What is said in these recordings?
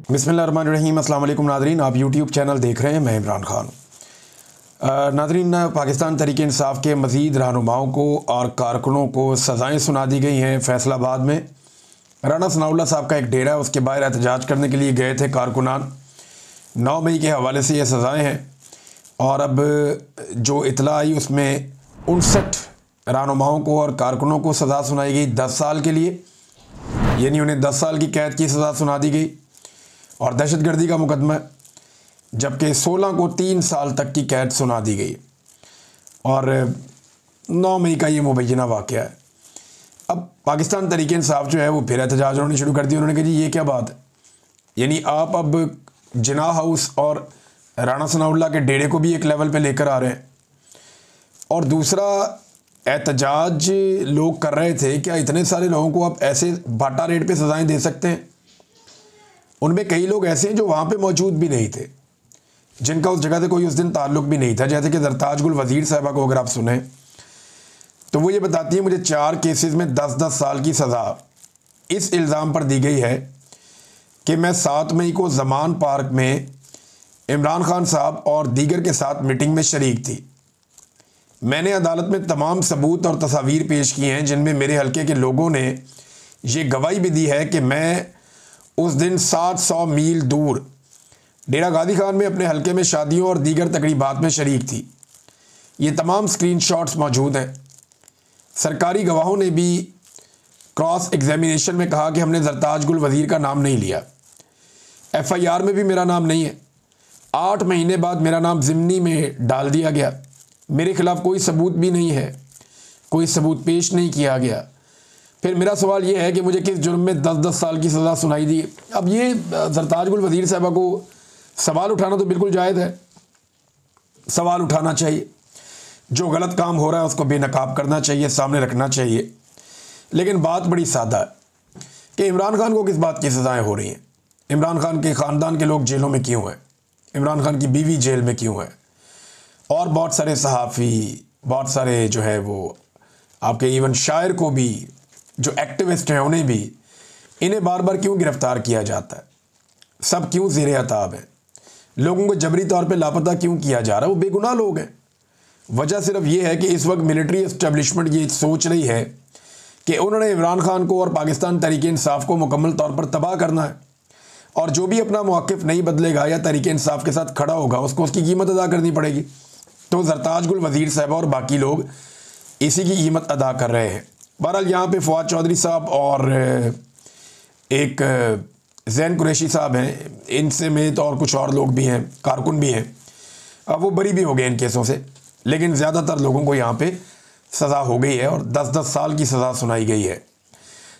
बिस्मिल्लाहिर्रहमानिर्रहीम। अस्सलाम वालेकुम नादरीन, आप यूट्यूब चैनल देख रहे हैं, मैं इमरान खान। नादरीन, पाकिस्तान तहरीक इंसाफ के मज़ीद रहनुमाओं को और कारकुनों को सज़ाएँ सुना दी गई हैं। फैसलाबाद में राना सनाउल्लाह साहब का एक डेरा है, उसके बाहर एहतजाज करने के लिए गए थे कारकुनान। 9 मई के हवाले से ये सज़ाएँ हैं और अब जो इतला आई उसमें 59 रहनुमाओं को और कारकुनों को सज़ा सुनाई गई 10 साल के लिए, यानी उन्हें 10 साल की कैद की सज़ा सुना दी गई और दहशतगर्दी का मुकदमा है, जबकि 16 को 3 साल तक की कैद सुना दी गई। और 9 मई का ये मुबैना वाक़या है। अब पाकिस्तान तहरीक इंसाफ जो है वो फिर एहतजाज उन्होंने शुरू कर दिया। उन्होंने कहा जी ये क्या बात है, यानी आप अब जिन्ना हाउस और राना सनाउल्लाह के डेरे को भी एक लेवल पे लेकर आ रहे हैं। और दूसरा, एहतजाज लोग कर रहे थे, क्या इतने सारे लोगों को आप ऐसे बाटा रेट पे सज़ाएँ दे सकते हैं? उनमें कई लोग ऐसे हैं जो वहाँ पे मौजूद भी नहीं थे, जिनका उस जगह से कोई उस दिन ताल्लुक़ भी नहीं था, जैसे कि ज़रताज गुल वज़ीर साहबा को अगर आप सुने तो वो ये बताती है मुझे 4 केसेस में 10-10 साल की सज़ा इस इल्ज़ाम पर दी गई है कि मैं 7 मई को ज़मान पार्क में इमरान खान साहब और दीगर के साथ मीटिंग में शरीक थी। मैंने अदालत में तमाम सबूत और तस्वीर पेश किए हैं जिनमें मेरे हल्के के लोगों ने ये गवाही भी दी है कि मैं उस दिन 700 मील दूर डेरा गाजी खान में अपने हल्के में शादियों और दीगर तकरीबात में शरीक थी। ये तमाम स्क्रीनशॉट्स मौजूद हैं। सरकारी गवाहों ने भी क्रॉस एग्जामिनेशन में कहा कि हमने ज़रताज गुल वज़ीर का नाम नहीं लिया। FIR में भी मेरा नाम नहीं है। 8 महीने बाद मेरा नाम ज़िम्नी में डाल दिया गया। मेरे खिलाफ़ कोई सबूत भी नहीं है, कोई सबूत पेश नहीं किया गया। फिर मेरा सवाल ये है कि मुझे किस जुर्म में 10-10 साल की सज़ा सुनाई दी। अब ये ज़रताज गुल वज़ीर साहबा को सवाल उठाना तो बिल्कुल जायज़ है, सवाल उठाना चाहिए। जो गलत काम हो रहा है उसको बेनकाब करना चाहिए, सामने रखना चाहिए। लेकिन बात बड़ी सादा है कि इमरान खान को किस बात की सज़ाएँ हो रही हैं, इमरान खान के ख़ानदान के लोग जेलों में क्यों हैं, इमरान खान की बीवी जेल में क्यों है, और बहुत सारे सहाफ़ी, बहुत सारे जो है वो आपके इवन शायर को भी, जो एक्टिविस्ट हैं उन्हें भी, इन्हें बार बार क्यों गिरफ़्तार किया जाता है? सब क्यों ज़ेरे अताब है? लोगों को जबरी तौर पे लापता क्यों किया जा रहा है? वो बेगुनाह लोग हैं। वजह सिर्फ ये है कि इस वक्त मिलिट्री इस्टेब्लिशमेंट ये सोच रही है कि उन्होंने इमरान खान को और पाकिस्तान तहरीक इंसाफ को मुकम्मल तौर पर तबाह करना है, और जो भी अपना मौक़िफ़ नहीं बदलेगा या तहरीक इंसाफ के साथ खड़ा होगा उसको उसकी कीमत अदा करनी पड़ेगी। तो ज़रताज गुल वज़ीर साहब और बाकी लोग इसी की कीमत अदा कर रहे हैं। बहरहाल यहाँ पे फवाद चौधरी साहब और एक ज़ैन कुरैशी साहब हैं, इनसे में तो और कुछ और लोग भी हैं, कारकुन भी हैं। अब वो बरी भी हो गए इन केसों से, लेकिन ज़्यादातर लोगों को यहाँ पे सज़ा हो गई है और 10-10 साल की सज़ा सुनाई गई है।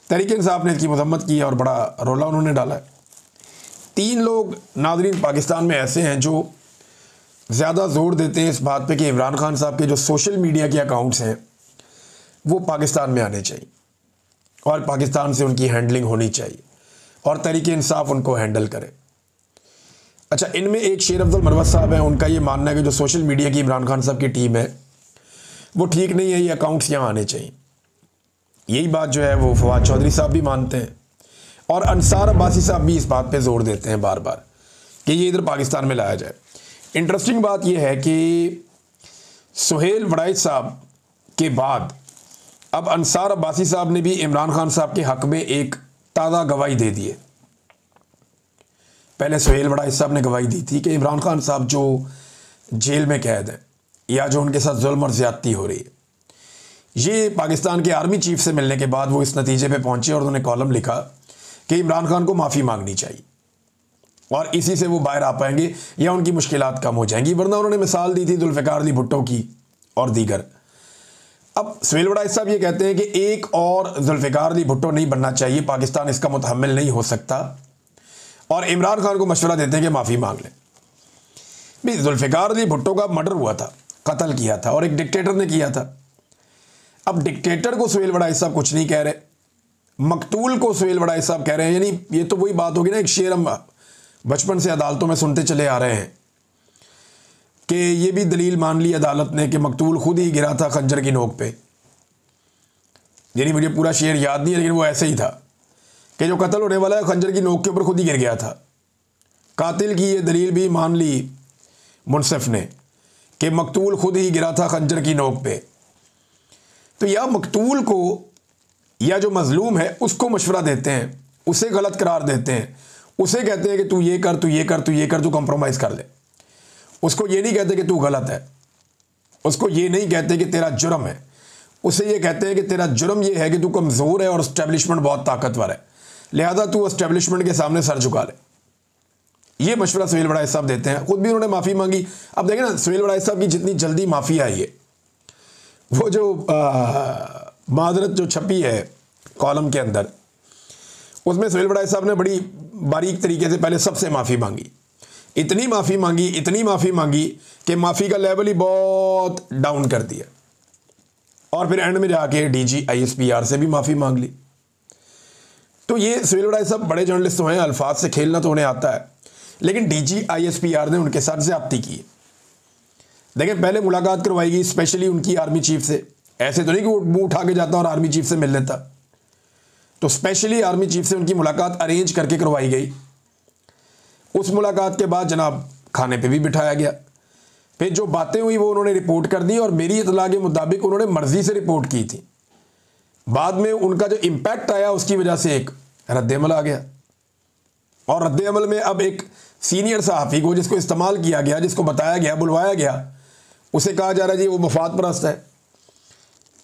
तहरीक इंसाफ ने इसकी मजम्मत की है और बड़ा रोला उन्होंने डाला है। 3 लोग नाज़रीन पाकिस्तान में ऐसे हैं जो ज़्यादा ज़ोर देते हैं इस बात पे कि इमरान खान साहब के जो सोशल मीडिया के अकाउंट्स हैं वो पाकिस्तान में आने चाहिए और पाकिस्तान से उनकी हैंडलिंग होनी चाहिए और तहरीक इंसाफ उनको हैंडल करे। अच्छा, इनमें एक शेर अफजल मरवत साहब हैं, उनका ये मानना है कि जो सोशल मीडिया की इमरान खान साहब की टीम है वो ठीक नहीं है, ये अकाउंट्स यहाँ आने चाहिए। यही बात जो है वो फवाद चौधरी साहब भी मानते हैं और अंसार अब्बासी साहब भी इस बात पे ज़ोर देते हैं बार बार कि ये इधर पाकिस्तान में लाया जाए। इंटरेस्टिंग बात यह है कि सुहेल वड़ाइच साहब के बाद अब अंसार अब्बासी साहब ने भी इमरान खान साहब के हक़ में एक ताज़ा गवाही दे दी है। पहले सुहेल वड़ाइच साहब ने गवाही दी थी कि इमरान खान साहब जो जेल में कैद हैं या जो उनके साथ जुल्म और ज़्यादती हो रही है, ये पाकिस्तान के आर्मी चीफ से मिलने के बाद वो इस नतीजे पे पहुंचे और उन्होंने कॉलम लिखा कि इमरान खान को माफ़ी मांगनी चाहिए और इसी से वो बाहर आ पाएंगे या उनकी मुश्किलात कम हो जाएंगी। वरना उन्होंने मिसाल दी थी जुल्फ़िकार अली भुट्टो की और दीगर। अब सुहेल वड़ाइच साहब ये कहते हैं कि एक और जुल्फ़िकार अली भुट्टो नहीं बनना चाहिए, पाकिस्तान इसका मुतहम्मिल नहीं हो सकता, और इमरान खान को मशवरा देते हैं कि माफ़ी मांग लें। भाई, जुल्फ़िकार अली भुट्टो का मर्डर हुआ था, कत्ल किया था और एक डिक्टेटर ने किया था। अब डिक्टेटर को सुहेल वड़ाइच साहब कुछ नहीं कह रहे, मकतूल को सुहेल वड़ाइच साहब कह रहे हैं। यानी ये तो वही बात होगी ना, एक शेर हम बचपन से अदालतों में सुनते चले आ रहे हैं कि ये भी दलील मान ली अदालत ने कि मकतूल खुद ही गिरा था खंजर की नोक पे। यानी मुझे पूरा शेर याद नहीं है, लेकिन वो ऐसे ही था कि जो कत्ल होने वाला है खंजर की नोक के ऊपर खुद ही गिर गया था। कातिल की ये दलील भी मान ली मुनसिफ ने कि मकतूल खुद ही गिरा था खंजर की नोक पे। तो या मकतूल को या जो मजलूम है उसको मशवरा देते हैं, उसे गलत करार देते हैं, उसे कहते हैं कि तू ये कर, तू ये कर, तू ये कर, तू कंप्रोमाइज़ कर ले। उसको ये नहीं कहते कि तू गलत है, उसको ये नहीं कहते कि तेरा जुर्म है, उसे ये कहते हैं कि तेरा जुर्म ये है कि तू कमज़ोर है और इस्टेब्लिशमेंट बहुत ताकतवर है, लिहाजा तू इस्टेब्लिशमेंट के सामने सर झुका ले। ये मशवरा सुहेल वड़ाइच साहब देते हैं। खुद भी उन्होंने माफ़ी मांगी। अब देखें ना, सुहेल वड़ाइच साहब की जितनी जल्दी माफ़ी आई है, वो जो माजरत जो छपी है कॉलम के अंदर, उसमें सुहेल वड़ाइच साहब ने बड़ी बारीक तरीके से पहले सबसे माफ़ी मांगी। इतनी माफ़ी मांगी कि माफ़ी का लेवल ही बहुत डाउन कर दिया, और फिर एंड में जाके DG ISPR से भी माफ़ी मांग ली। तो ये सुहेल वड़ाइच साहब बड़े जर्नलिस्ट हैं, अल्फाज से खेलना तो उन्हें आता है, लेकिन DG ISPR ने उनके साथ ज़्यादती की। देखें, पहले मुलाकात करवाई गई स्पेशली उनकी आर्मी चीफ से। ऐसे तो नहीं कि वो मुंह उठा के जाता और आर्मी चीफ से मिल लेता, तो स्पेशली आर्मी चीफ से उनकी मुलाकात अरेंज करके करवाई गई। उस मुलाकात के बाद जनाब खाने पे भी बिठाया गया। फिर जो बातें हुई वो उन्होंने रिपोर्ट कर दी, और मेरी इतला के मुताबिक उन्होंने मर्जी से रिपोर्ट की थी। बाद में उनका जो इम्पैक्ट आया उसकी वजह से एक रद्द-ए-अमल आ गया, और रद्द-ए-अमल में अब एक सीनियर सहाफ़ी को, जिसको इस्तेमाल किया गया, जिसको बताया गया, बुलवाया गया, उसे कहा जा रहा है जी वो मफाद परस्त है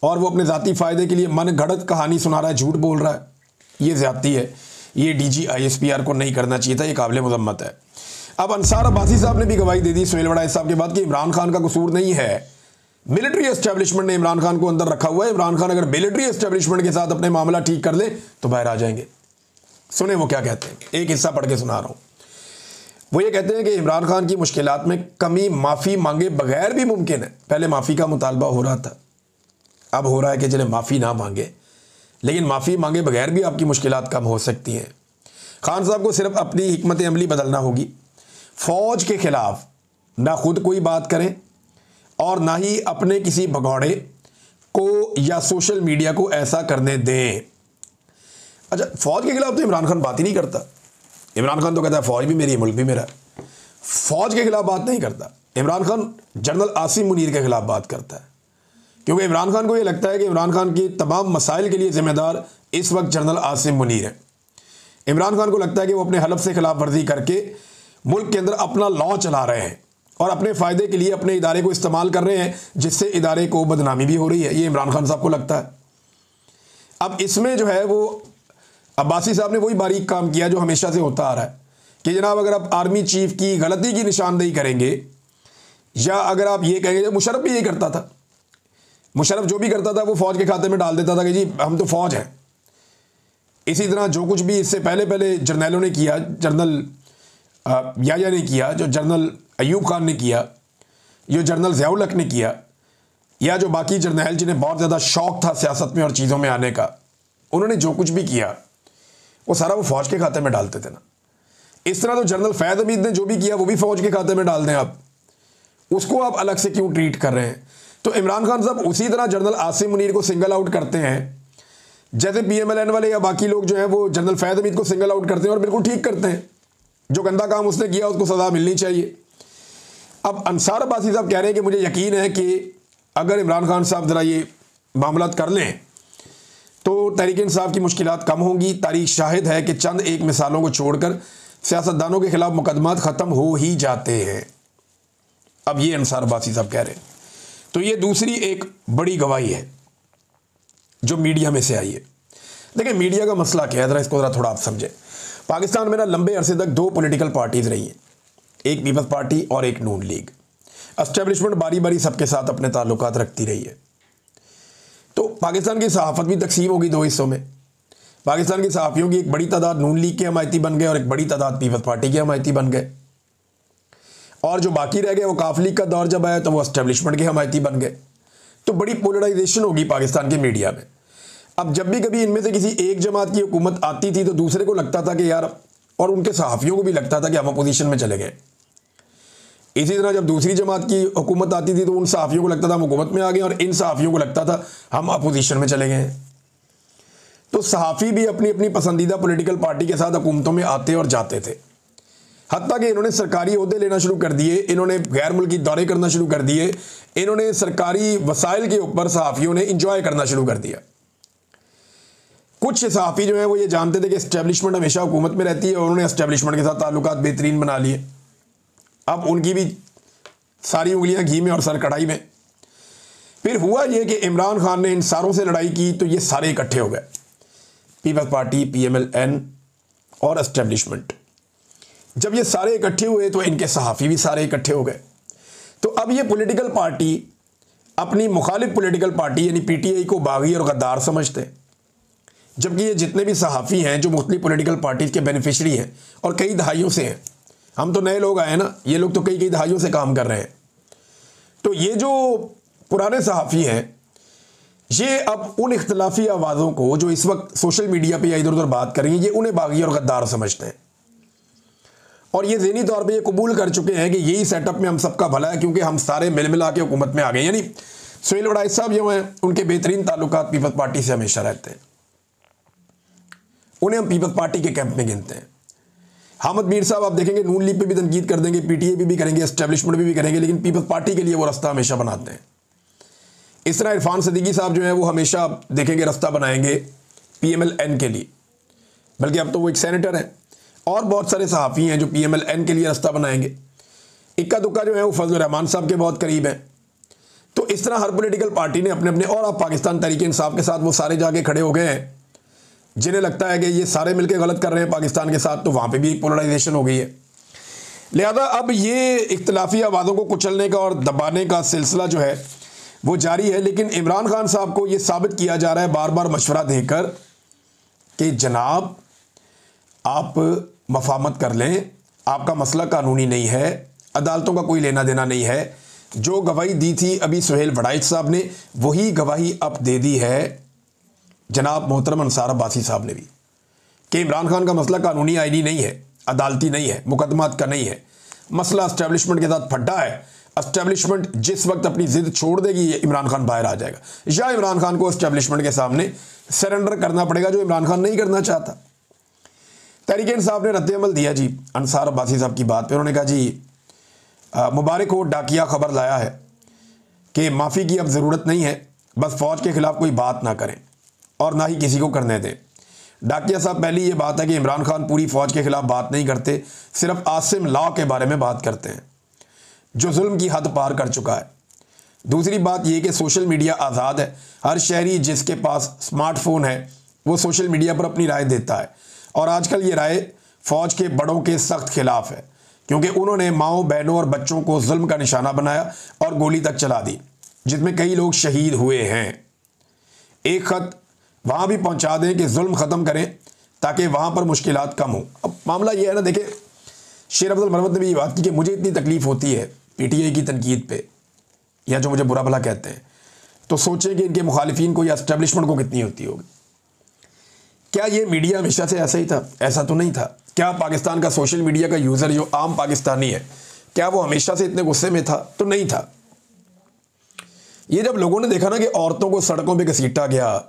और वो अपने ज़ाती फ़ायदे के लिए मन गढ़ंत कहानी सुना रहा है, झूठ बोल रहा है। ये ज़्यादती है, ये DG ISPR को नहीं करना चाहिए था, ये काबिल मज़म्मत है। अब अंसार अब्बासी साहब ने भी गवाही दे दी सुहेल वड़ाइच साहब के बाद कि इमरान खान का कसूर नहीं है, मिलिट्री एस्टेब्लिशमेंट ने इमरान खान को अंदर रखा हुआ है। इमरान खान अगर मिलिट्री एस्टेब्लिशमेंट के साथ अपने मामला ठीक कर ले तो बाहर आ जाएंगे। सुने वो क्या कहते हैं, एक हिस्सा पढ़ के सुना रहा हूँ। वो ये कहते हैं कि इमरान खान की मुश्किलात में कमी माफ़ी मांगे बगैर भी मुमकिन है। पहले माफ़ी का मुतालबा हो रहा था, अब हो रहा है कि चले माफ़ी ना मांगे, लेकिन माफ़ी मांगे बगैर भी आपकी मुश्किलात कम हो सकती हैं। खान साहब को सिर्फ अपनी हिकमत अमली बदलना होगी। फ़ौज के ख़िलाफ़ ना खुद कोई बात करें और ना ही अपने किसी भगौड़े को या सोशल मीडिया को ऐसा करने दें। अच्छा, फ़ौज के ख़िलाफ़ तो इमरान खान बात ही नहीं करता। इमरान खान तो कहता है फ़ौज भी मेरी, मुल्क भी मेरा। फ़ौज के ख़िलाफ़ बात नहीं करता। इमरान खान जनरल आसिम मुनीर के ख़िलाफ़ बात करता है, क्योंकि इमरान खान को ये लगता है कि इमरान खान की तमाम मसाइल के लिए ज़िम्मेदार इस वक्त जनरल आसिम मुनीर है। इमरान खान को लगता है कि वो अपने हलफ से खिलाफ वर्जी करके मुल्क के अंदर अपना लॉ चला रहे हैं और अपने फ़ायदे के लिए अपने इदारे को इस्तेमाल कर रहे हैं, जिससे इदारे को बदनामी भी हो रही है। ये इमरान खान साहब को लगता है। अब इसमें जो है वो अब्बासी साहब ने वही बारीक काम किया जो हमेशा से होता आ रहा है कि जनाब अगर आप आर्मी चीफ की गलती की निशानदेही करेंगे, या अगर आप ये कहेंगे, मुशर्रफ भी यही करता था। मुशर्रफ जो भी करता था वो फ़ौज के खाते में डाल देता था कि जी हम तो फ़ौज हैं। इसी तरह जो कुछ भी इससे पहले जर्नैलों ने किया, जनरल याया ने किया, जो जनरल अयूब खान ने किया, जो जनरल ज़ियाउल हक ने किया, या जो बाकी जर्नैल जिन्हें बहुत ज़्यादा शौक़ था सियासत में और चीज़ों में आने का, उन्होंने जो कुछ भी किया वो सारा वो फ़ौज के खाते में डालते थे ना। इस तरह तो जनरल फैज़ हमीद ने जो भी किया वो भी फ़ौज के खाते में डाल दें आप, उसको आप अलग से क्यों ट्रीट कर रहे हैं? तो इमरान खान साहब उसी तरह जनरल आसिम मुनीर को सिंगल आउट करते हैं जैसे PMLN वाले या बाकी लोग जो हैं वो जनरल फैज़ हमीद को सिंगल आउट करते हैं, और बिल्कुल ठीक करते हैं। जो गंदा काम उसने किया उसको सज़ा मिलनी चाहिए। अब अंसार अब्बासी साहब कह रहे हैं कि मुझे यकीन है कि अगर इमरान खान साहब ज़रा ये मामला कर लें तो तहरीक इंसाफ की मुश्किलात कम होंगी। तारीख शाहिद है कि चंद एक मिसालों को छोड़कर सियासतदानों के खिलाफ मुकदमात ख़त्म हो ही जाते हैं। अब ये अंसार अब्बासी साहब कह रहे हैं। तो ये दूसरी एक बड़ी गवाही है जो मीडिया में से आई है। देखिए मीडिया का मसला क्या है, ज़रा इसको ज़रा थोड़ा आप समझें। पाकिस्तान में ना लंबे अरसे तक दो पॉलिटिकल पार्टीज़ रही हैं, एक पीपल्स पार्टी और एक नून लीग। एस्टेब्लिशमेंट बारी बारी सबके साथ अपने ताल्लुकात रखती रही है। तो पाकिस्तान की सहाफ़त भी तकसीम होगी दो हिस्सों में। पाकिस्तान की सहाफ़ियों की एक बड़ी तादाद नून लीग के हमायती बन गए और एक बड़ी तादाद पीपल्स पार्टी के हमायती बन गए, और जो बाकी रह गए वो काफ लीग का दौर जब आया तो वो एस्टेब्लिशमेंट के हमायती बन गए। तो बड़ी पोलराइजेशन होगी पाकिस्तान के मीडिया में। अब जब भी कभी इनमें से किसी एक जमात की हुकूमत आती थी तो दूसरे को लगता था कि यार, और उनके सहाफ़ियों को भी लगता था कि हम अपोजिशन में चले गए। इसी तरह जब दूसरी जमात की हुकूमत आती थी तो उन सहाफ़ियों को लगता था हम हुकूमत में आ गए, और इन सहाफ़ियों को लगता था हम अपोजिशन में चले गए। तो सहाफ़ी भी अपनी अपनी पसंदीदा पॉलिटिकल पार्टी के साथ हुकूमतों में आते और जाते थे। हत्ता कि इन्होंने सरकारी ओहदे लेना शुरू कर दिए, इन्होंने गैर मुल्की दौरे करना शुरू कर दिए, इन्होंने सरकारी वसाइल के ऊपर सहाफ़ियों ने इंजॉय करना शुरू कर दिया। कुछ सहाफ़ी जो है वो ये जानते थे कि इस्टेब्लिशमेंट हमेशा हुकूमत में रहती है और उन्होंने इस्टेब्लिशमेंट के साथ ताल्लुकात बेहतरीन बना लिए। अब उनकी भी सारी उंगलियां घी में और सर कढ़ाई में। फिर हुआ ये कि इमरान खान ने इन सारों से लड़ाई की तो ये सारे इकट्ठे हो गए, पीपल्स पार्टी, PMLN और इस्टेब्लिशमेंट। जब ये सारे इकट्ठे हुए तो इनके सहाफ़ी भी सारे इकट्ठे हो गए। तो अब ये पॉलिटिकल पार्टी अपनी मुखालिफ पॉलिटिकल पार्टी यानी PTI को बागी और गद्दार समझते हैं, जबकि ये जितने भी सहाफ़ी हैं जो मुख्तलिफ पॉलिटिकल पार्टीज़ के बेनिफिशरी हैं और कई दहाइयों से हैं, हम तो नए लोग आए ना, ये लोग तो कई दहाइयों से काम कर रहे हैं। तो ये जो पुराने सहाफ़ी हैं ये अब उन इख्तलाफी आवाज़ों को जो इस वक्त सोशल मीडिया पे या इधर उधर बात कर रही हैं, ये उन्हें बागी और गद्दार समझते हैं और ये ज़हनी तौर पे ये कबूल कर चुके हैं कि यही सेटअप में हम सबका भला है, क्योंकि हम सारे मिल मिला के हुकूमत में आ गए। यानी सुहेल वड़ाइच साहब जो हैं उनके बेहतरीन ताल्लुकात पीपल्स पार्टी से हमेशा रहते हैं, उन्हें हम पीपल्स पार्टी के कैंप में गिनते हैं। हामिद मीर साहब आप देखेंगे नून लीग पे भी तनकीद कर देंगे, PTI पे भी करेंगे, एस्टेब्लिशमेंट पे भी करेंगे, लेकिन पीपल्स पार्टी के लिए वो रास्ता हमेशा बनाते हैं। इस तरह इरफान सिद्दीकी साहब जो है वो हमेशा देखेंगे रास्ता बनाएंगे PMLN के लिए, बल्कि अब तो वो एक सेनेटर हैं। और बहुत सारे सहाफ़ी हैं जो PMLN के लिए रास्ता बनाएंगे। इक्का दुक्का जो है वो फजल रहमान साहब के बहुत करीब हैं। तो इस तरह हर पॉलिटिकल पार्टी ने अपने अपने, और आप पाकिस्तान तहरीक इंसाफ के साथ वो सारे जाके खड़े हो गए हैं जिन्हें लगता है कि ये सारे मिलकर गलत कर रहे हैं पाकिस्तान के साथ, तो वहाँ पे भी एक पोलराइजेशन हो गई है। लिहाजा अब ये इख्तलाफी आवाज़ों को कुचलने का और दबाने का सिलसिला जो है वो जारी है, लेकिन इमरान खान साहब को ये साबित किया जा रहा है बार बार मशवरा देकर कि जनाब आप मफाहमत कर लें, आपका मसला कानूनी नहीं है, अदालतों का कोई लेना देना नहीं है। जो गवाही दी थी अभी सुहेल वड़ाइच साहब ने, वही गवाही अब दे दी है जनाब मोहतरम अंसार अब्बासी साहब ने भी, कि इमरान खान का मसला कानूनी आईनी नहीं है, अदालती नहीं है, मुकदमात का नहीं है, मसला एस्टेब्लिशमेंट के साथ फड्डा है। एस्टेब्लिशमेंट जिस वक्त अपनी जिद छोड़ देगी इमरान खान बाहर आ जाएगा, या इमरान खान को एस्टेब्लिशमेंट के सामने सरेंडर करना पड़ेगा, जो इमरान खान नहीं करना चाहता। तहरीक इंसाफ ने रद्द-ए-अमल दिया जी अंसार अब्बासी साहब की बात पे। उन्होंने कहा जी मुबारक हो, डाकिया खबर लाया है कि माफ़ी की अब ज़रूरत नहीं है, बस फ़ौज के ख़िलाफ़ कोई बात ना करें और ना ही किसी को करने दें। डाकिया साहब, पहली ये बात है कि इमरान खान पूरी फ़ौज के ख़िलाफ़ बात नहीं करते, सिर्फ आसिम लॉ के बारे में बात करते हैं जो जुल्म की हद पार कर चुका है। दूसरी बात यह कि सोशल मीडिया आज़ाद है, हर शहरी जिसके पास स्मार्टफोन है वो सोशल मीडिया पर अपनी राय देता है, और आजकल ये राय फ़ौज के बड़ों के सख्त खिलाफ है, क्योंकि उन्होंने माओ बहनों और बच्चों को जुल्म का निशाना बनाया और गोली तक चला दी, जिसमें कई लोग शहीद हुए हैं। एक ख़त वहाँ भी पहुँचा दें कि जुल्म ख़त्म करें ताकि वहाँ पर मुश्किलात कम हो। अब मामला ये है ना, देखें शेर अब्दुल मरवत ने भी ये बात की कि मुझे इतनी तकलीफ़ होती है PTI की तनकीद पे, या जो मुझे बुरा भला कहते हैं, तो सोचें कि इनके मुखालिफिन को या एस्टेब्लिशमेंट को कितनी होती होगी। क्या ये मीडिया हमेशा से ऐसा ही था? ऐसा तो नहीं था। क्या पाकिस्तान का सोशल मीडिया का यूज़र जो आम पाकिस्तानी है, क्या वो हमेशा से इतने गुस्से में था? तो नहीं था। ये जब लोगों ने देखा ना कि औरतों को सड़कों पे घसीटा गया,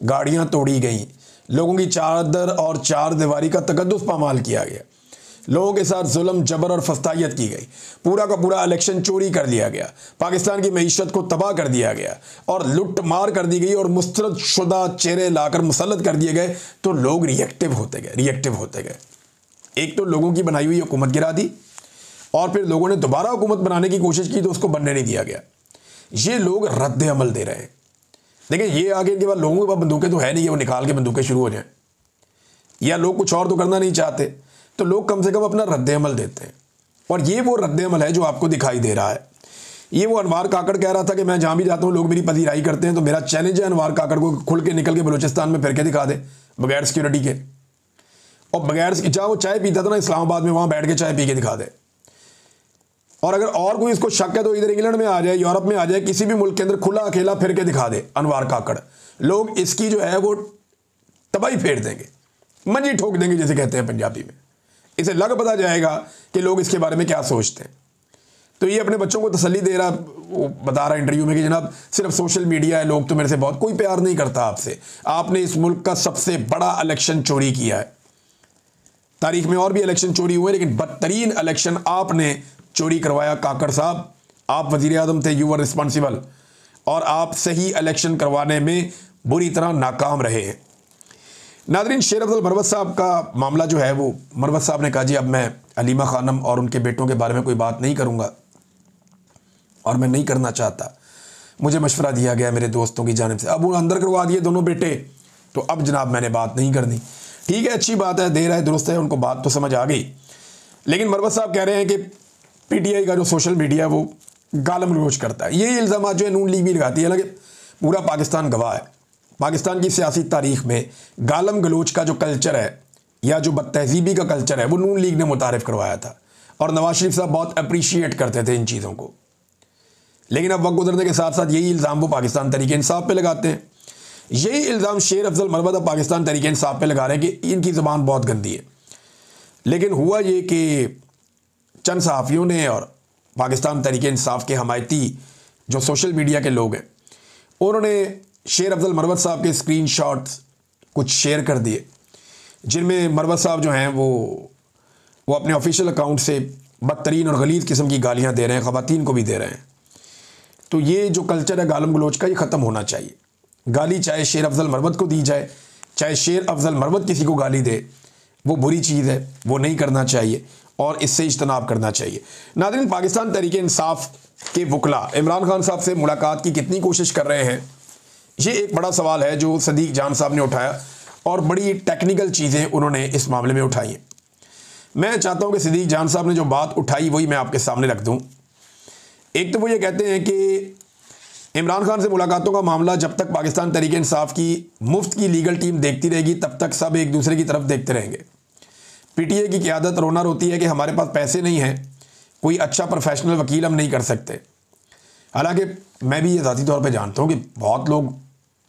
गाड़ियां तोड़ी गई, लोगों की चादर और चार दीवारी का तकद्दुस पामाल किया गया, लोगों के साथ जुल्म जबर और फस्तायत की गई, पूरा का पूरा इलेक्शन चोरी कर लिया गया, पाकिस्तान की मईशत को तबाह कर दिया गया और लुट मार कर दी गई और मुस्तरद शुदा चेहरे लाकर मुसल्लत कर दिए गए, तो लोग रिएक्टिव होते गए। एक तो लोगों की बनाई हुई हुकूमत गिरा दी, और फिर लोगों ने दोबारा हुकूमत बनाने की कोशिश की तो उसको बनने नहीं दिया गया। ये लोग रद्द अमल दे रहे हैं। देखिए ये आगे के बाद लोगों के पास बंदूकें तो है नहीं है वो निकाल के बंदूकें शुरू हो जाएं, या लोग कुछ और तो करना नहीं चाहते, तो लोग कम से कम अपना रद्द अमल देते हैं। और ये वो रद्द अमल है जो आपको दिखाई दे रहा है। ये वो अनवार काकड़ कह रहा था कि मैं जहाँ भी जाता हूँ लोग मेरी पजीराई करते हैं, तो मेरा चैलेंज है अनवार काकड़ को खुल के निकल के बलूचिस्तान में फिर के दिखा दे बगैर सिक्योरिटी के, और बगैर जहाँ वो चाय पीता था ना इस्लामाबाद में, वहाँ बैठ के चाय पी के दिखा दे। और अगर और कोई इसको शक है तो इधर इंग्लैंड में आ जाए, यूरोप में आ जाए, किसी भी मुल्क के अंदर खुला अकेला फिर के दिखा दे अनवार काकड़, लोग इसकी जो है वो तबाही फेर देंगे, मंजी ठोक देंगे जिसे कहते हैं पंजाबी में। इसे लग पता जाएगा कि लोग इसके बारे में क्या सोचते हैं। तो ये अपने बच्चों को तसल्ली दे रहा, वो बता रहा इंटरव्यू में कि जनाब सिर्फ सोशल मीडिया है, लोग तो मेरे से बहुत, कोई प्यार नहीं करता आपसे, आपने इस मुल्क का सबसे बड़ा इलेक्शन चोरी किया है, तारीख में और भी इलेक्शन चोरी हुए, लेकिन बदतरीन इलेक्शन आपने चोरी करवाया काकड़ साहब। आप वजीर आज़म थे, यू वर रिस्पॉन्सिबल, और आप सही इलेक्शन करवाने में बुरी तरह नाकाम रहे हैं। नादरीन, शेर अफजल मरवत साहब का मामला जो है, वो मरवत साहब ने कहा जी अब मैं हलीमा खानम और उनके बेटों के बारे में कोई बात नहीं करूँगा और मैं नहीं करना चाहता, मुझे मशवरा दिया गया मेरे दोस्तों की जानिब से। अब वो अंदर करवा दिए दोनों बेटे, तो अब जनाब मैंने बात नहीं करनी। ठीक है, अच्छी बात है, देर है दुरुस्त है, उनको बात तो समझ आ गई। लेकिन मरवत साहब कह रहे हैं कि पीटीआई का जो सोशल मीडिया है वो गालम गलोच करता है। ये इल्ज़ाम जो है नून लीग भी लगाती है, हालांकि पूरा पाकिस्तान गवाह है। पाकिस्तान की सियासी तारीख में गालम गलोच का जो कल्चर है या जो बदतहजीबी का कल्चर है वो नून लीग ने मुतारिफ करवाया था, और नवाज शरीफ साहब बहुत अप्रिशिएट करते थे इन चीज़ों को। लेकिन अब वक्त गुजरने के साथ साथ यही इल्ज़ाम वो पाकिस्तान तहरीक इंसाफ पे लगाते हैं। यही इल्ज़ाम शेर अफजल मरवत अब पाकिस्तान तहरीक इंसाफ पे लगा रहे हैं कि इनकी ज़बान बहुत गंदी है। लेकिन हुआ ये कि चंद सहाफ़ियों ने और पाकिस्तान तहरीक इंसाफ के हमायती जो सोशल मीडिया के लोग हैं, उन्होंने शेर अफजल मरवत साहब के स्क्रीनशॉट्स कुछ शेयर कर दिए, जिनमें मरवत साहब जो हैं वो अपने ऑफिशियल अकाउंट से बदतरीन और गलीज़ किस्म की गालियाँ दे रहे हैं, ख़वातीन को भी दे रहे हैं। तो ये जो कल्चर है गालम गलोच का, ये ख़त्म होना चाहिए। गाली चाहे शेर अफजल मरवत को दी जाए, चाहे शेर अफजल मरवत किसी को गाली दे, वो बुरी चीज़ है, वो नहीं करना चाहिए और इससे इज्तनाब करना चाहिए। नाज़रीन, पाकिस्तान तहरीक इंसाफ के वकला इमरान खान साहब से मुलाकात की कितनी कोशिश कर रहे हैं, ये एक बड़ा सवाल है जो सदीक जान साहब ने उठाया, और बड़ी टेक्निकल चीज़ें उन्होंने इस मामले में उठाई हैं। मैं चाहता हूँ कि सदीक जान साहब ने जो बात उठाई वही मैं आपके सामने रख दूँ। एक तो वो ये कहते हैं कि इमरान खान से मुलाकातों का मामला जब तक पाकिस्तान तहरीक इंसाफ की मुफ्त की लीगल टीम देखती रहेगी तब तक सब एक दूसरे की तरफ देखते रहेंगे। पीटीआई की क़यादत रोना रोती है कि हमारे पास पैसे नहीं हैं, कोई अच्छा प्रोफेशनल वकील हम नहीं कर सकते। हालांकि मैं भी ये ज़ाती तौर पे जानता हूँ कि बहुत लोग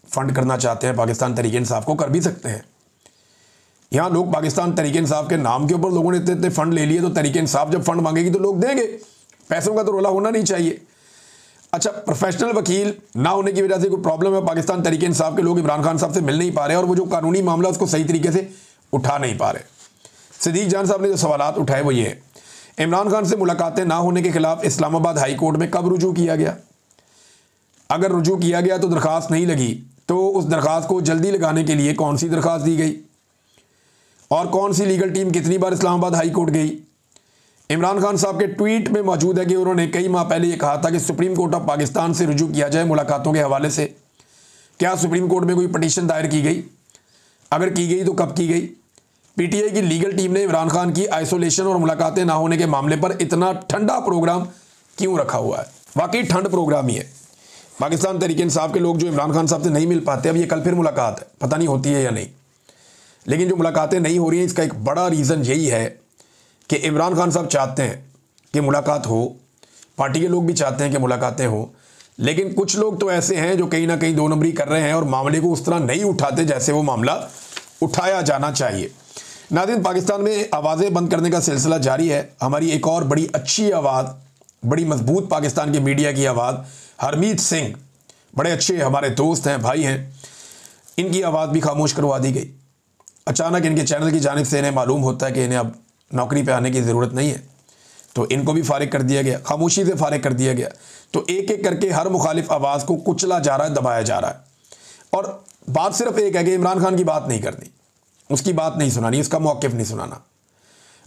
फ़ंड करना चाहते हैं पाकिस्तान तहरीक इंसाफ को, कर भी सकते हैं। यहाँ लोग पाकिस्तान तहरीक इंसाफ के नाम के ऊपर लोगों ने इतने इतने फ़ंड ले लिए, तो तहरीक इंसाफ जब फ़ंड मांगेगी तो लोग देंगे। पैसों का तो रोला होना नहीं चाहिए। अच्छा, प्रोफेशनल वकील ना होने की वजह से कोई प्रॉब्लम है, पाकिस्तान तहरीक इंसाफ के लोग इमरान खान साहब से मिल नहीं पा रहे और वो जो कानूनी मामला उसको सही तरीके से उठा नहीं पा रहे। सदीक जान साहब ने जो सवालात उठाए वो ये है, इमरान खान से मुलाकातें ना होने के खिलाफ इस्लामाबाद हाई कोर्ट में कब रुजू किया गया? अगर रुजू किया गया तो दरख्वास्त नहीं लगी, तो उस दरख्वास्त को जल्दी लगाने के लिए कौन सी दरख्वास्त दी गई और कौन सी लीगल टीम कितनी बार इस्लामाबाद हाई कोर्ट गई? इमरान खान साहब के ट्वीट में मौजूद है कि उन्होंने कई माह पहले ये कहा था कि सुप्रीम कोर्ट ऑफ पाकिस्तान से रुजू किया जाए मुलाकातों के हवाले से। क्या सुप्रीम कोर्ट में कोई पटिशन दायर की गई? अगर की गई तो कब की गई? पीटीआई की लीगल टीम ने इमरान खान की आइसोलेशन और मुलाकातें ना होने के मामले पर इतना ठंडा प्रोग्राम क्यों रखा हुआ है? वाकई ठंड प्रोग्राम ही है। पाकिस्तान तहरीक इंसाफ के लोग जो इमरान खान साहब से नहीं मिल पाते, अब ये कल फिर मुलाकात है, पता नहीं होती है या नहीं, लेकिन जो मुलाकातें नहीं हो रही हैं इसका एक बड़ा रीज़न यही है कि इमरान खान साहब चाहते हैं कि मुलाकात हो, पार्टी के लोग भी चाहते हैं कि मुलाकातें हो, लेकिन कुछ लोग तो ऐसे हैं जो कहीं ना कहीं दो नंबरी कर रहे हैं और मामले को उस तरह नहीं उठाते जैसे वो मामला उठाया जाना चाहिए। नाज़रीन, पाकिस्तान में आवाज़ें बंद करने का सिलसिला जारी है। हमारी एक और बड़ी अच्छी आवाज़, बड़ी मजबूत पाकिस्तान के मीडिया की आवाज़, हरमीत सिंह, बड़े अच्छे हमारे दोस्त हैं, भाई हैं, इनकी आवाज़ भी खामोश करवा दी गई। अचानक इनके चैनल की जानिब से इन्हें मालूम होता है कि इन्हें अब नौकरी पे आने की ज़रूरत नहीं है, तो इनको भी फारिग कर दिया गया, खामोशी से फारिग कर दिया गया। तो एक एक करके हर मुखालिफ आवाज़ को कुचला जा रहा है, दबाया जा रहा है। और बात सिर्फ एक है कि इमरान खान की बात नहीं करनी, उसकी बात नहीं सुनानी, उसका मौक़िफ़ नहीं सुनाना।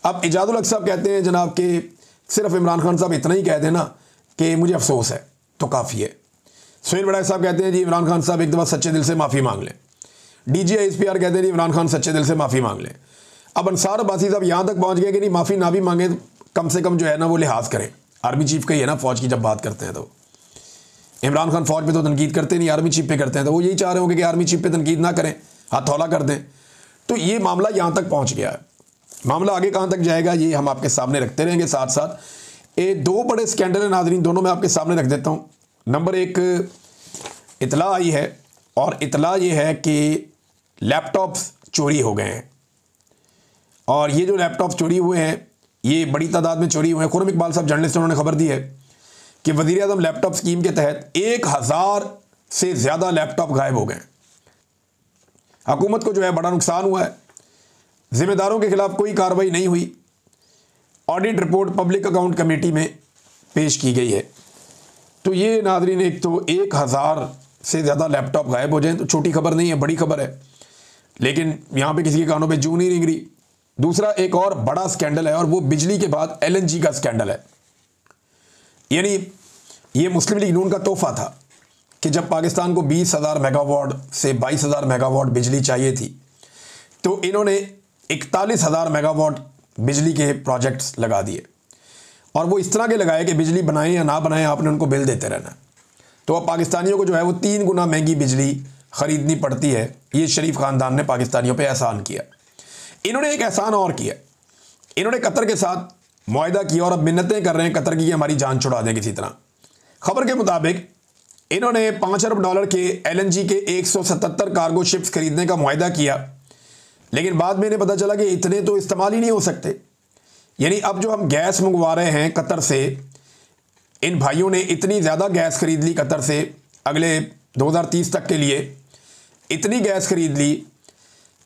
अब इजाज़ुल हक साहब कहते हैं जनाब कि सिर्फ इमरान खान साहब इतना ही कह देना कि मुझे अफसोस है तो काफ़ी है। सुहेल बड़ाई साहब कहते हैं जी इमरान खान साहब एक दफ़ा सच्चे दिल से माफ़ी मांग लें। DGISPR कहते हैं जी इमरान खान सच्चे दिल से माफ़ी मांग लें। अब अंसार अब्बासी साहब यहाँ तक पहुँच गए कि नहीं, माफ़ी ना भी मांगे कम से कम जो है ना वो लिहाज करें। आर्मी चीफ का ही है ना, फ़ौज की जब बात करते हैं तो इमरान खान फ़ौज पे तो तनकीद करते नहीं, आर्मी चीफ पे करते हैं, तो वो यही चाह रहे होंगे कि आर्मी चीफ पे तनकीद ना करें, हथौला कर दें। तो ये मामला यहाँ तक पहुँच गया है। मामला आगे कहाँ तक जाएगा ये हम आपके सामने रखते रहेंगे। साथ साथ ये दो बड़े स्कैंडल हैं नाज़रीन, दोनों मैं आपके सामने रख देता हूँ। नंबर एक, इतला आई है और इतला ये है कि लैपटॉप्स चोरी हो गए हैं, और ये जो लैपटॉप चोरी हुए हैं ये बड़ी तादाद में चोरी हुए हैं। खुर्रम इकबाल साहब जर्नलिस्ट, उन्होंने खबर दी है कि वज़ीर आज़म लैपटॉप स्कीम के तहत 1000 से ज़्यादा लैपटॉप गायब हो गए। हुकूमत को जो है बड़ा नुकसान हुआ है। जिम्मेदारों के खिलाफ कोई कार्रवाई नहीं हुई। Audit report public account committee में पेश की गई है। तो ये नाज़रीन, एक तो 1000 से ज़्यादा लैपटॉप गायब हो जाएं तो छोटी खबर नहीं है, बड़ी खबर है, लेकिन यहाँ पे किसी के कानों पे जूं नहीं रेंग रही। दूसरा एक और बड़ा स्कैंडल है और वो बिजली के बाद LNG का स्कैंडल है। यानी ये मुस्लिम लीग नून का तोहफा था कि जब पाकिस्तान को 20,000 मेगावाट से 22,000 मेगावाट बिजली चाहिए थी तो इन्होंने 41,000 मेगावाट बिजली के प्रोजेक्ट्स लगा दिए, और वो इस तरह के लगाए कि बिजली बनाएं या ना बनाएं आपने उनको बिल देते रहना है। तो अब पाकिस्तानियों को जो है वो 3 गुना महंगी बिजली ख़रीदनी पड़ती है। ये शरीफ ख़ानदान ने पाकिस्तानियों पे एहसान किया। इन्होंने एक एहसान और किया, इन्होंने कतर के साथ मुआहदा किया और अब मिन्नतें कर रहे हैं कतर की कि हमारी जान छुड़ा दें किसी तरह। खबर के मुताबिक इन्होंने $5 अरब के LNG के 177 कार्गो शिप्स खरीदने का मुआहदा किया, लेकिन बाद में इन्हें पता चला कि इतने तो इस्तेमाल ही नहीं हो सकते। यानी अब जो हम गैस मंगवा रहे हैं कतर से, इन भाइयों ने इतनी ज़्यादा गैस खरीद ली कतर से, अगले 2030 तक के लिए इतनी गैस खरीद ली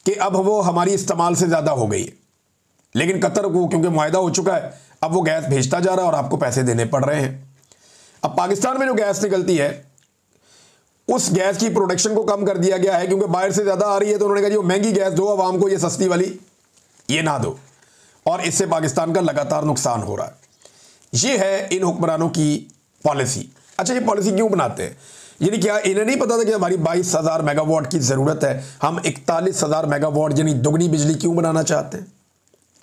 कि अब वो हमारी इस्तेमाल से ज़्यादा हो गई है। लेकिन कतर को क्योंकि मुआहदा हो चुका है, अब वो गैस भेजता जा रहा है और आपको पैसे देने पड़ रहे हैं। अब पाकिस्तान में जो गैस निकलती है उस गैस की प्रोडक्शन को कम कर दिया गया है, क्योंकि बाहर से ज़्यादा आ रही है तो उन्होंने कहा जी वो महंगी गैस दो आवाम को, ये सस्ती वाली ये ना दो, और इससे पाकिस्तान का लगातार नुकसान हो रहा है। ये है इन हुक्मरानों की पॉलिसी। अच्छा, ये पॉलिसी क्यों बनाते हैं? यानी क्या इन्हें नहीं पता था कि हमारी 22,000 मेगावाट की ज़रूरत है, हम 41,000 मेगावाट यानी दुगनी बिजली क्यों बनाना चाहते हैं?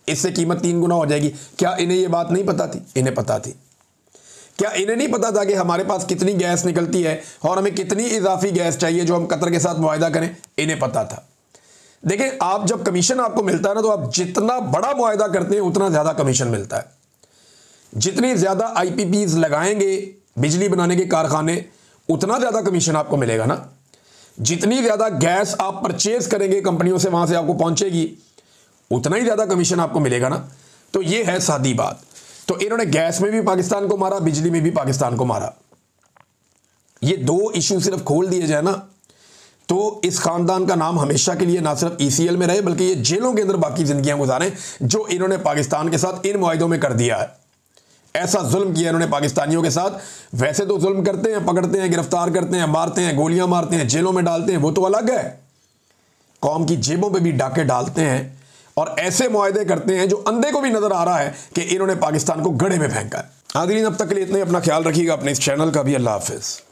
इससे कीमत 3 गुना हो जाएगी। क्या इन्हें ये बात नहीं पता थी? इन्हें पता थी। क्या इन्हें नहीं पता था कि हमारे पास कितनी गैस निकलती है और हमें कितनी इजाफी गैस चाहिए जो हम कतर के साथ मुआहदा करें? इन्हें पता था। देखिए, आप जब कमीशन आपको मिलता है ना, तो आप जितना बड़ा मुआहदा करते हैं उतना ज़्यादा कमीशन मिलता है। जितनी ज़्यादा IPPs लगाएंगे बिजली बनाने के कारखाने, उतना ज़्यादा कमीशन आपको मिलेगा ना। जितनी ज़्यादा गैस आप परचेज करेंगे कंपनियों से, वहाँ से आपको पहुँचेगी, उतना ही ज़्यादा कमीशन आपको मिलेगा ना। तो ये है सादी बात। तो इन्होंने गैस में भी पाकिस्तान को मारा, बिजली में भी पाकिस्तान को मारा। ये 2 इशू सिर्फ खोल दिए जाए ना तो इस खानदान का नाम हमेशा के लिए ना सिर्फ ECL में रहे बल्कि ये जेलों के अंदर बाकी जिंदगियां गुजारें, जो इन्होंने पाकिस्तान के साथ इन मुआहदों में कर दिया है। ऐसा जुल्म किया इन्होंने पाकिस्तानियों के साथ। वैसे तो जुल्म करते हैं, पकड़ते हैं, गिरफ्तार करते हैं, मारते हैं, गोलियां मारते हैं, जेलों में डालते हैं, वो तो अलग है। कौम की जेबों पे भी डाके डालते हैं और ऐसे मुआहदे करते हैं जो अंधे को भी नजर आ रहा है कि इन्होंने पाकिस्तान को गड्ढे में फेंका है। नाज़रीन, अब तक के लिए इतना ही। अपना ख्याल रखिएगा, अपने इस चैनल का भी। अल्लाह हाफिज़।